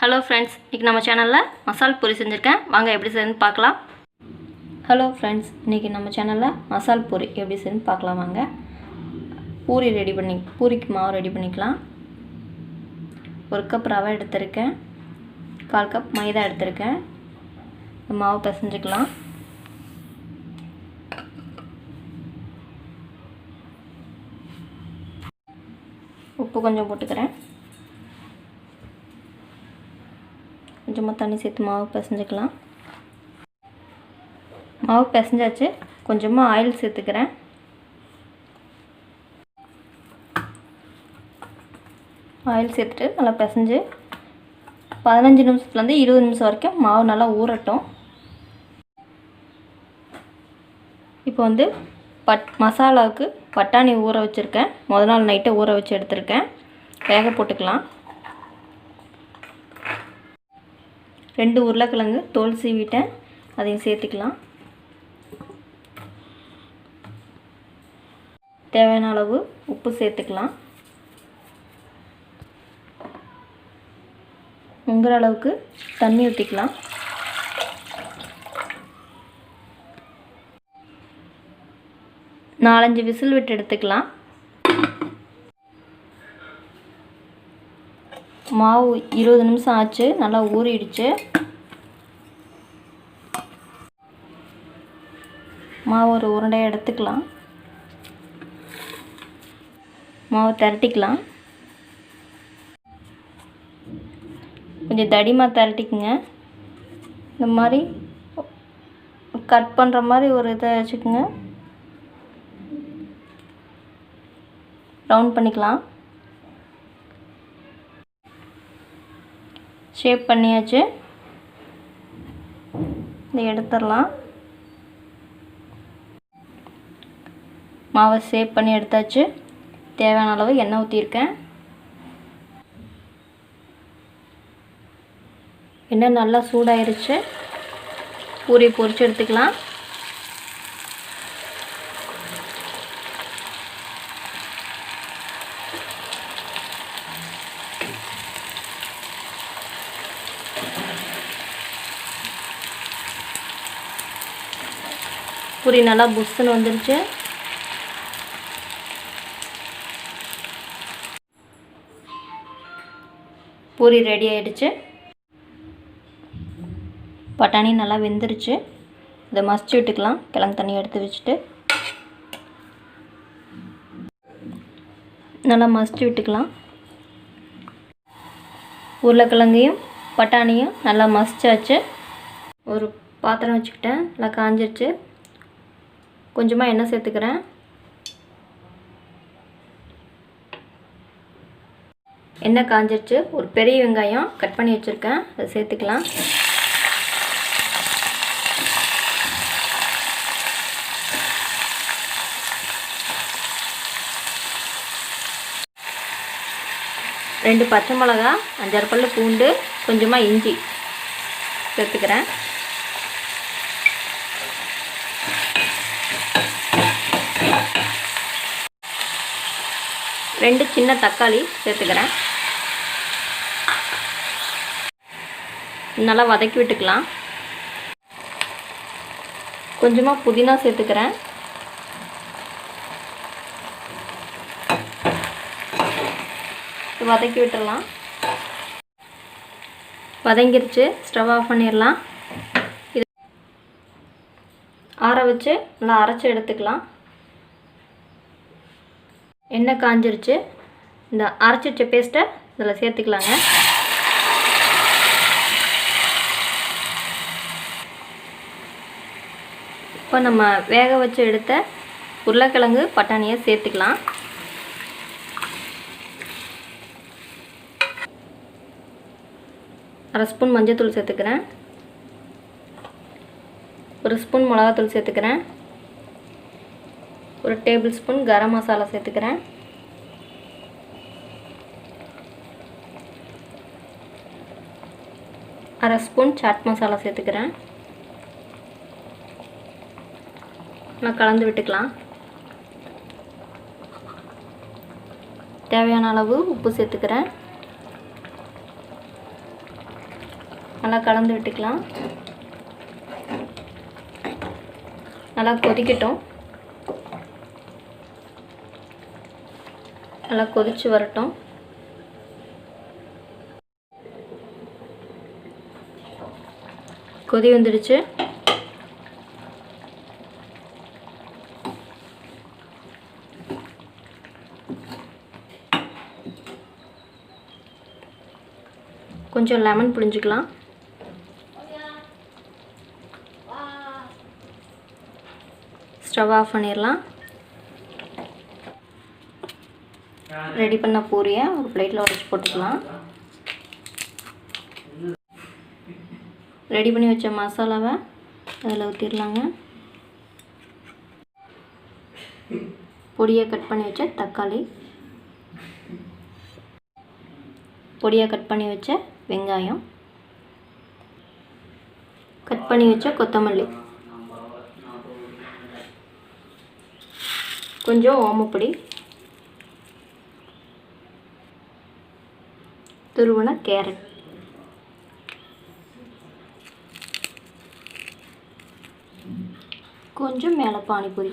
Hello friends, இன்றைக்கி நம்ம சேனலில் மசால் பூரி செஞ்சுருக்கேன். வாங்க எப்படி செய்யணும்னு பார்க்கலாம். ஹலோ ஃப்ரெண்ட்ஸ், இன்றைக்கி நம்ம சேனலில் மசால் பூரி எப்படி செய்யணும்னு பார்க்கலாம். வாங்க பூரிக்கு மாவு ரெடி பண்ணிக்கலாம். 1 கப் ரவை எடுத்திருக்கேன், 1/4 கப் மைதா எடுத்திருக்கேன். மாவு பிசைஞ்சுக்கலாம். உப்பு கொஞ்சம் போட்டுக்கிறேன். கொஞ்சமாக தண்ணி சேர்த்து மாவு பிசைஞ்சுக்கலாம். மாவு பிசைஞ்சாச்சு. கொஞ்சமாக ஆயில் சேர்த்துக்கிறேன். ஆயில் சேர்த்துட்டு நல்லா பிசைஞ்சு 15 நிமிஷத்துலேருந்து 20 நிமிஷம் வரைக்கும் மாவு நல்லா ஊறட்டும். இப்போ மசாலாவுக்கு பட்டாணி ஊற வச்சுருக்கேன். முதல் நாள் நைட்டை ஊற வச்சு எடுத்துருக்கேன். வேக போட்டுக்கலாம். 2 உருளைக்கிழங்கு தோல் சீவிட்டேன், அதையும் சேர்த்துக்கலாம். தேவையான அளவு உப்பு சேர்த்துக்கலாம். முங்குற அளவுக்கு தண்ணி ஊற்றிக்கலாம். நாலஞ்சு விசில் விட்டு எடுத்துக்கலாம். மாவு 20 நிமிஷம் ஆச்சு, நல்லா ஊறிடுச்சு. மாவு ஒரு உருண்டையை எடுத்துக்கலாம். மாவு திரட்டிக்கலாம். கொஞ்சம் தடிமாக திரட்டிக்குங்க. இந்த மாதிரி கட் பண்ணுற மாதிரி ஒரு இதை வச்சுக்கோங்க. ரவுண்ட் பண்ணிக்கலாம். ஷேப் பண்ணியாச்சு. இதை எடுத்துடலாம். மாவை ஷேப் பண்ணி எடுத்தாச்சு. தேவையான அளவு எண்ணெய் ஊற்றிருக்கேன். எண்ணெய் நல்லா சூடாயிருச்சு. பூரி பொரிச்சு எடுத்துக்கலாம். பூரி நல்லா புஷ்ஷுன்னு வந்துருச்சு. பூரி ரெடி ஆகிடுச்சு. பட்டாணி நல்லா வெந்துருச்சு. இதை மசிச்சு விட்டுக்கலாம். கிழங்கு தண்ணி எடுத்து வச்சுட்டு நல்லா மசிச்சு விட்டுக்கலாம். உருளைக்கிழங்கையும் பட்டாணியும் நல்லா மசிச்சாச்சு. ஒரு பாத்திரம் வச்சுக்கிட்டேன், நல்லா காஞ்சிருச்சு. கொஞ்சமாக எண்ணெய் சேர்த்துக்கிறேன். எண்ணெய் காஞ்சிருச்சு. ஒரு பெரிய வெங்காயம் கட் பண்ணி வச்சுருக்கேன், அதை சேர்த்துக்கலாம். ரெண்டு பச்சை மிளகா, 5-6 பல்லு பூண்டு, கொஞ்சமாக இஞ்சி சேர்த்துக்கிறேன். ரெண்டு சின்ன தக்காளி சேர்த்துக்கிறேன். நல்லா வதக்கி விட்டுக்கலாம். கொஞ்சமாக புதினா சேர்த்துக்கிறேன். வதக்கி விட்டுடலாம். வதங்கிருச்சு. ஸ்டவ் ஆஃப் பண்ணிடலாம். இது ஆற வச்சு நல்லா அரைச்சி எடுத்துக்கலாம். எண்ணெய் காஞ்சிருச்சு. இந்த அரைச்சி வச்ச பேஸ்ட்டை இதில் சேர்த்துக்கலாங்க. இப்போ நம்ம வேக வச்சு எடுத்த உருளைக்கிழங்கு பட்டாணியை சேர்த்துக்கலாம். அரை ஸ்பூன் மஞ்சள்தூள் சேர்த்துக்கிறேன். 1 ஸ்பூன் மிளகாத்தூள் சேர்த்துக்கிறேன். 1 டேபிள் ஸ்பூன் கரம் மசாலா சேர்த்துக்கிறேன். அரை ஸ்பூன் சாட் மசாலா சேர்த்துக்கிறேன். நல்லா கலந்து விட்டுக்கலாம். தேவையான அளவு உப்பு சேர்த்துக்கிறேன். நல்லா கலந்து விட்டுக்கலாம். நல்லா கொதிக்கட்டும். நல்லா கொதிச்சு வரட்டும். கொதி வந்துடுச்சு. கொஞ்சம் லெமன் புழிஞ்சுக்கலாம். ஸ்டவ் ஆஃப் பண்ணிடலாம். ரெடி பண்ண பூரியை ஒரு பிளேட்டில் உடச்சி போட்டுக்கலாம். ரெடி பண்ணி வச்ச மசாலாவை அதில் ஊற்றிடலாங்க. பொடியை கட் பண்ணி வச்ச தக்காளி, பொடியாக கட் பண்ணி வச்ச வெங்காயம், கட் பண்ணி வச்ச கொத்தமல்லி, கொஞ்சம் ஓமப்பொடி, துருவன கேரட், கொஞ்சம் மேலே பானிபூரி.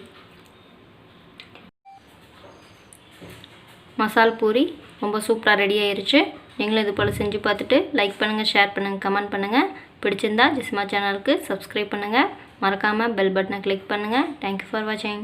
மசால் பூரி ரொம்ப சூப்பராக ரெடி ஆயிருச்சு. நீங்களும் இது போல் செஞ்சு பார்த்துட்டு லைக் பண்ணுங்கள், ஷேர் பண்ணுங்கள், கமெண்ட் பண்ணுங்கள். பிடிச்சிருந்தா ஜிஸ்மா சேனலுக்கு சப்ஸ்கிரைப் பண்ணுங்கள். மறக்காமல் பெல் பட்டனை கிளிக் பண்ணுங்கள். தேங்க்யூ ஃபார் வாட்சிங்.